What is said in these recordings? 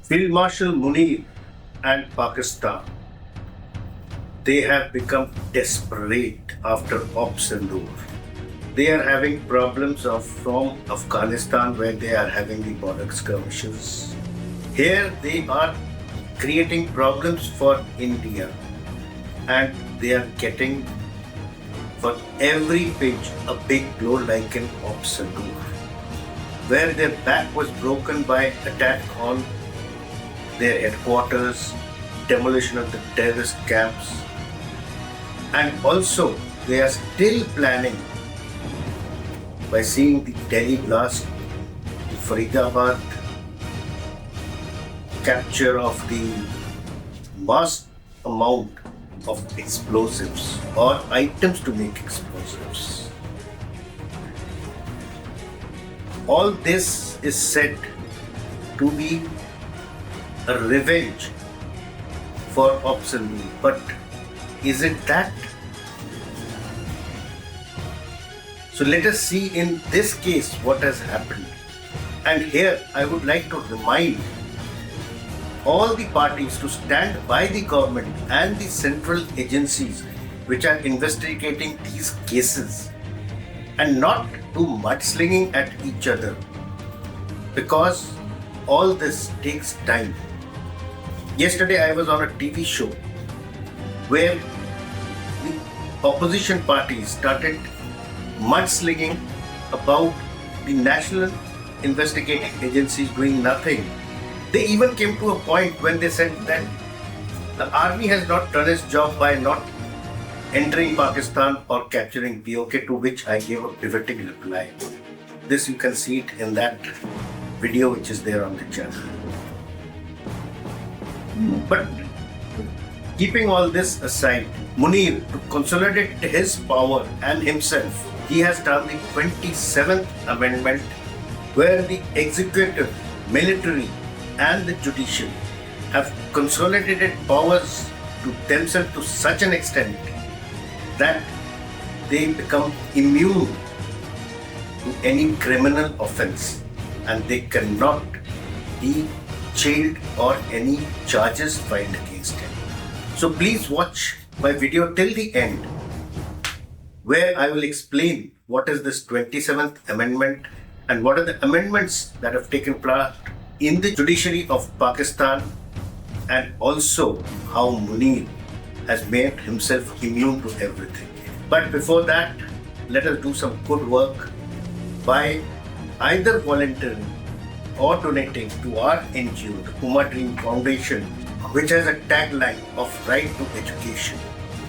Field Marshal Munir and Pakistan, they have become desperate after Ops Sindoor. They are having problems from Afghanistan where they are having the border skirmishes. Here they are creating problems for India and they are getting for every page a big blow like in Ops Sindoor, where their back was broken by attack on their headquarters, demolition of the terrorist camps, and also they are still planning by seeing the Delhi blast, the Faridabad capture of the vast amount of explosives or items to make explosives. All this is said to be a revenge for Ops Sindoor, but is it that? So let us see in this case what has happened. And here I would like to remind all the parties to stand by the government and the central agencies which are investigating these cases and not do mudslinging at each other, because all this takes time. Yesterday I was on a TV show where the opposition parties started mudslinging about the national investigating agencies doing nothing. They even came to a point when they said that the army has not done its job by not entering Pakistan or capturing POK, to which I gave a pivoting reply. This you can see it in that video which is there on the channel. But keeping all this aside, Munir, to consolidate his power and himself, he has done the 27th Amendment, where the executive, military and the judicial have consolidated powers to themselves to such an extent that they become immune to any criminal offense and they cannot be jailed or any charges filed against him. So please watch my video till the end, where I will explain what is this 27th Amendment and what are the amendments that have taken place in the judiciary of Pakistan, and also how Munir has made himself immune to everything. But before that, let us do some good work by either volunteering or donating to our NGO, the Puma Dream Foundation, which has a tagline of right to education.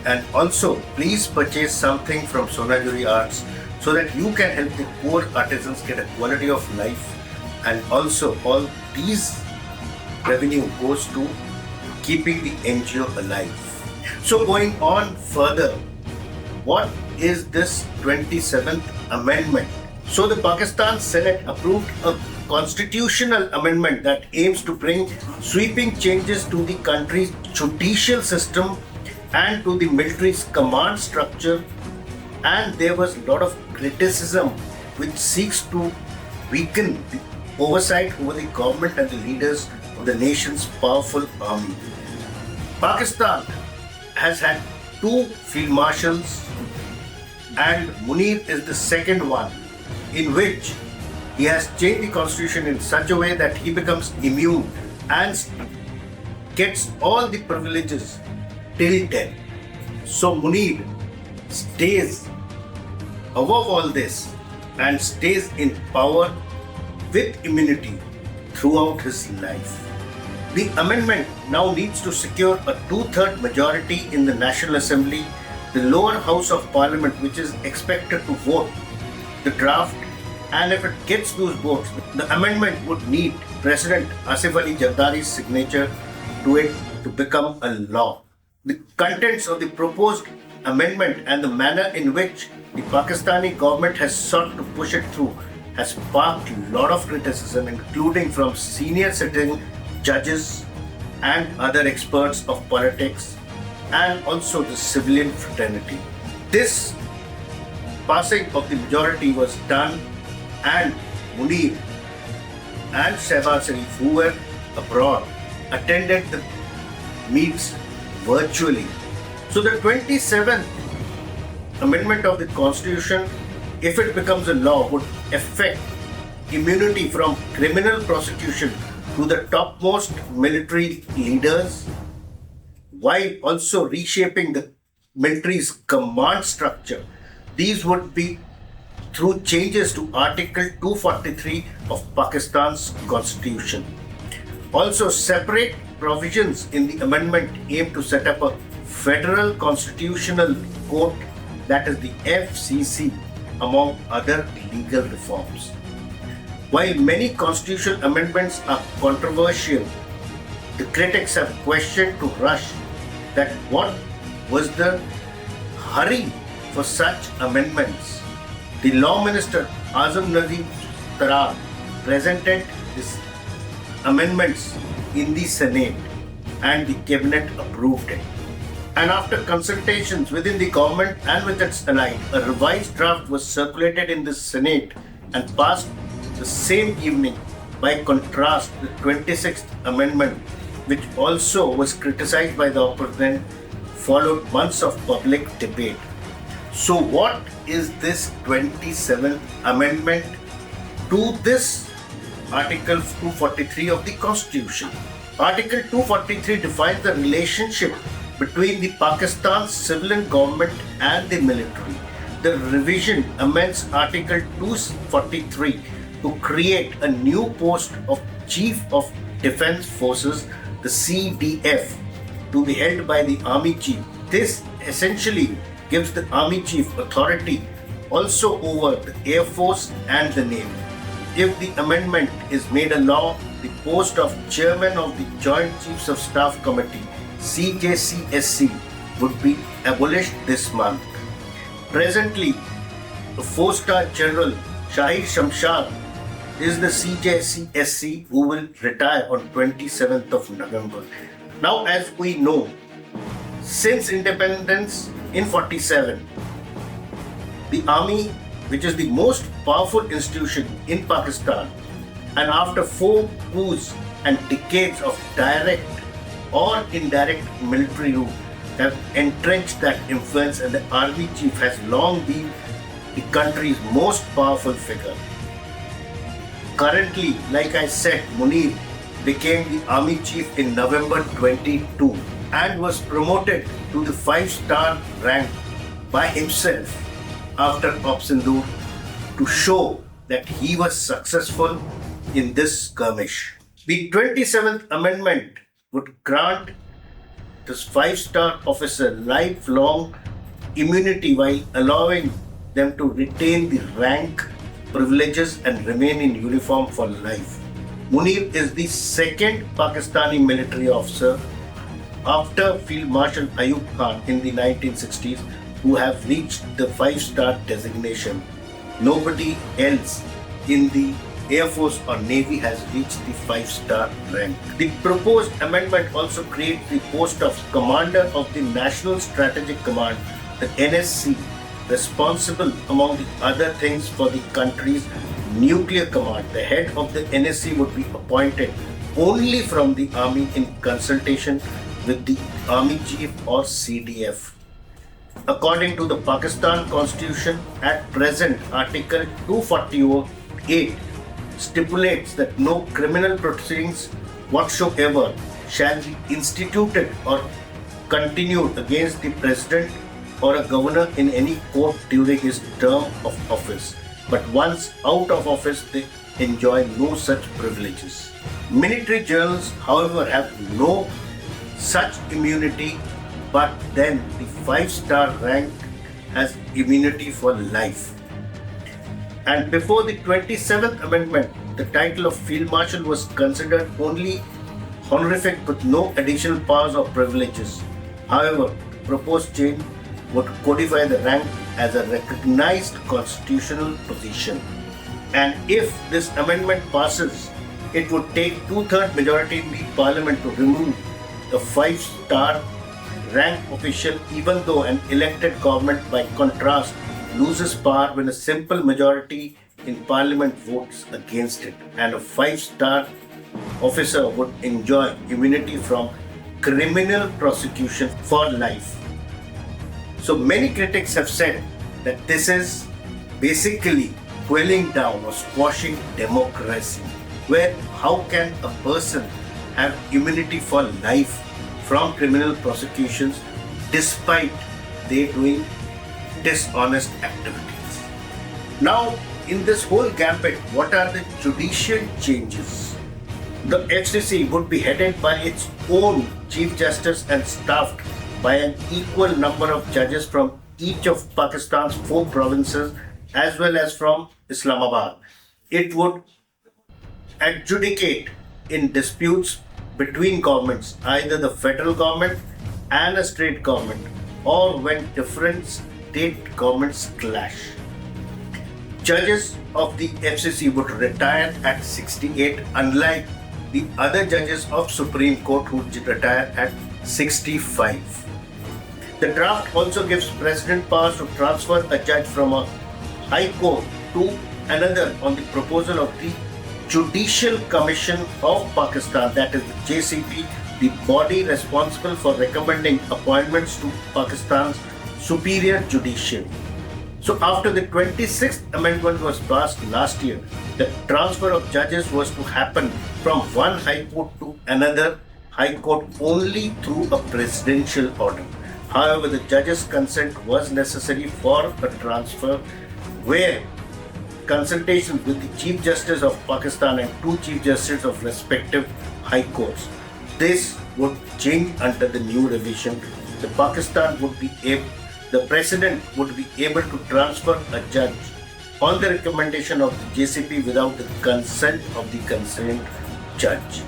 And also, please purchase something from Sonajuri Arts so that you can help the poor artisans get a quality of life. And also, all these revenue goes to keeping the NGO alive. So going on further, what is this 27th Amendment? So the Pakistan Senate approved a constitutional amendment that aims to bring sweeping changes to the country's judicial system and to the military's command structure, and there was a lot of criticism which seeks to weaken the oversight over the government and the leaders of the nation's powerful army. Pakistan has had 2 field marshals and Munir is the second one, in which he has changed the constitution in such a way that he becomes immune and gets all the privileges till death. So Munir stays above all this and stays in power with immunity throughout his life. The amendment now needs to secure a 2/3 majority in the National Assembly, the lower house of parliament, which is expected to vote the draft, and if it gets those votes, the amendment would need President Asif Ali Zardari's signature to it to become a law. The contents of the proposed amendment and the manner in which the Pakistani government has sought to push it through has sparked a lot of criticism, including from senior sitting judges and other experts of politics and also the civilian fraternity. This passing of the majority was done, and Munir and Shehbaz Sharif, who were abroad attended the meets virtually. So the 27th Amendment of the Constitution, if it becomes a law, would affect immunity from criminal prosecution to the topmost military leaders, while also reshaping the military's command structure. These would be through changes to Article 243 of Pakistan's constitution. Also, separate provisions in the amendment aim to set up a federal constitutional court, that is the FCC, among other legal reforms. While many constitutional amendments are controversial, the critics have questioned to rush that what was the hurry for such amendments. The Law Minister Asim Munir presented his amendments in the Senate and the Cabinet approved it. And after consultations within the government and with its allies, a revised draft was circulated in the Senate and passed the same evening. By contrast, the 26th Amendment, which also was criticized by the opponent, followed months of public debate. So what is this 27th Amendment to this Article 243 of the Constitution? Article 243 defines the relationship between the Pakistan civilian government and the military. The revision amends Article 243 to create a new post of Chief of Defence Forces, the CDF, to be held by the Army Chief. This essentially gives the Army Chief authority also over the Air Force and the Navy. If the amendment is made a law, the post of Chairman of the Joint Chiefs of Staff Committee, CJCSC, would be abolished this month. Presently, the 4-star General Shahid Shamshad is the CJCSC who will retire on 27th of November. Now, as we know, since independence in 47, the army, which is the most powerful institution in Pakistan, and after 4 coups and decades of direct or indirect military rule, have entrenched that influence, and the army chief has long been the country's most powerful figure. Currently, like I said, Munir became the army chief in November 22 and was promoted to the 5-star rank by himself after Sindoor to show that he was successful in this skirmish. The 27th Amendment would grant this 5-star officer lifelong immunity while allowing them to retain the rank, privileges and remain in uniform for life. Munir is the second Pakistani military officer after Field Marshal Ayub Khan in the 1960s who have reached the 5-star designation. Nobody else in the Air Force or Navy has reached the 5-star rank. The proposed amendment also creates the post of Commander of the National Strategic Command, the NSC, responsible among the other things for the country's nuclear command. The head of the NSC would be appointed only from the army in consultation with the Army Chief or CDF. According to the Pakistan Constitution, at present Article 248 stipulates that no criminal proceedings whatsoever shall be instituted or continued against the President or a governor in any court during his term of office. But once out of office, they enjoy no such privileges. Military generals, however, have no such immunity, but then the 5-star rank has immunity for life. And before the 27th Amendment, the title of Field Marshal was considered only honorific with no additional powers or privileges. However, the proposed change would codify the rank as a recognized constitutional position. And if this amendment passes, it would take 2/3 majority in the parliament to remove the 5-star rank official, even though an elected government, by contrast, loses power when a simple majority in parliament votes against it, and a 5-star officer would enjoy immunity from criminal prosecution for life. So many critics have said that this is basically quelling down or squashing democracy, where how can a person have immunity for life from criminal prosecutions despite they doing dishonest activities. Now, in this whole gambit, what are the judicial changes? The FCC would be headed by its own Chief Justice and staffed by an equal number of judges from each of Pakistan's 4 provinces as well as from Islamabad. It would adjudicate in disputes between governments, either the federal government and a state government, or when different state governments clash. Judges of the FCC would retire at 68, unlike the other judges of Supreme Court who retire at 65. The draft also gives President powers to transfer a judge from a High Court to another on the proposal of the Judicial Commission of Pakistan, that is the JCP, the body responsible for recommending appointments to Pakistan's superior judiciary. So after the 26th amendment was passed last year, the transfer of judges was to happen from one High Court to another High Court only through a presidential order. However, the judges' consent was necessary for a transfer where consultations with the Chief Justice of Pakistan and 2 Chief Justices of respective High Courts. This would change under the new revision. The President would be able to transfer a judge on the recommendation of the JCP without the consent of the concerned judge.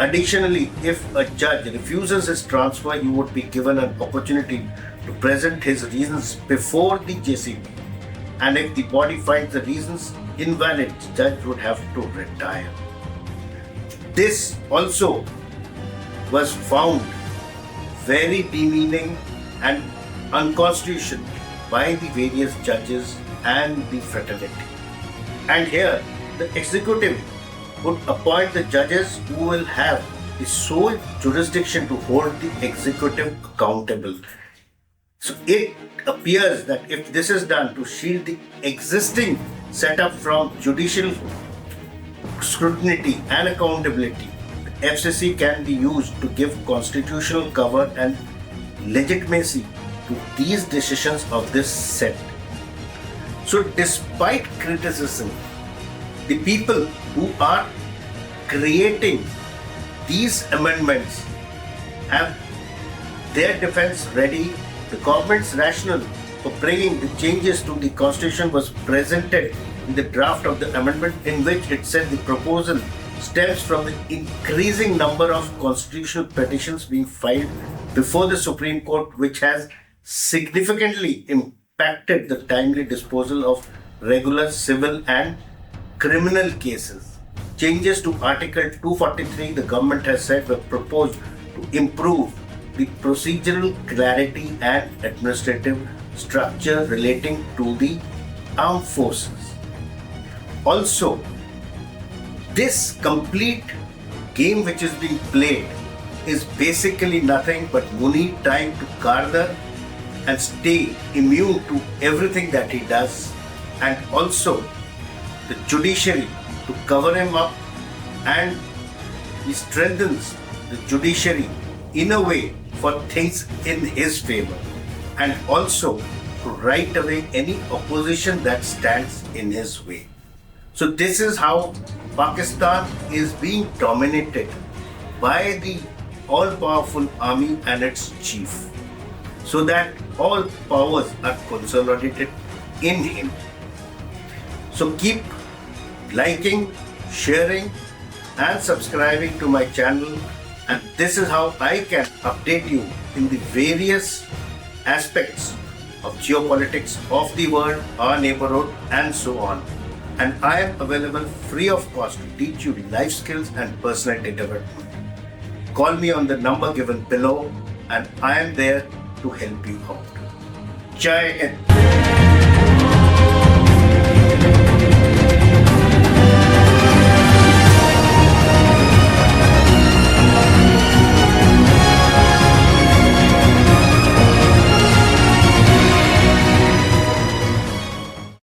Additionally, if a judge refuses his transfer, he would be given an opportunity to present his reasons before the JCP. And if the body finds the reasons invalid, the judge would have to retire. This also was found very demeaning and unconstitutional by the various judges and the fraternity. And here, the executive would appoint the judges who will have the sole jurisdiction to hold the executive accountable. So it appears that if this is done to shield the existing setup from judicial scrutiny and accountability, the FCC can be used to give constitutional cover and legitimacy to these decisions of this set. So despite criticism, the people who are creating these amendments have their defense ready. The government's rationale for bringing the changes to the constitution was presented in the draft of the amendment, in which it said the proposal stems from the increasing number of constitutional petitions being filed before the Supreme Court, which has significantly impacted the timely disposal of regular civil and criminal cases. Changes to Article 243, the government has said, were proposed to improve the procedural clarity and administrative structure relating to the armed forces. Also, this complete game which is being played is basically nothing but Munir trying to garner and stay immune to everything that he does, and also the judiciary to cover him up, and he strengthens the judiciary in a way for things in his favor, and also to write away any opposition that stands in his way. So this is how Pakistan is being dominated by the all-powerful army and its chief, so that all powers are consolidated in him. So keep liking, sharing and subscribing to my channel, and this is how I can update you in the various aspects of geopolitics of the world, our neighborhood and so on. And I am available free of cost to teach you life skills and personality development. Call me on the number given below and I am there to help you out. Jai Hind.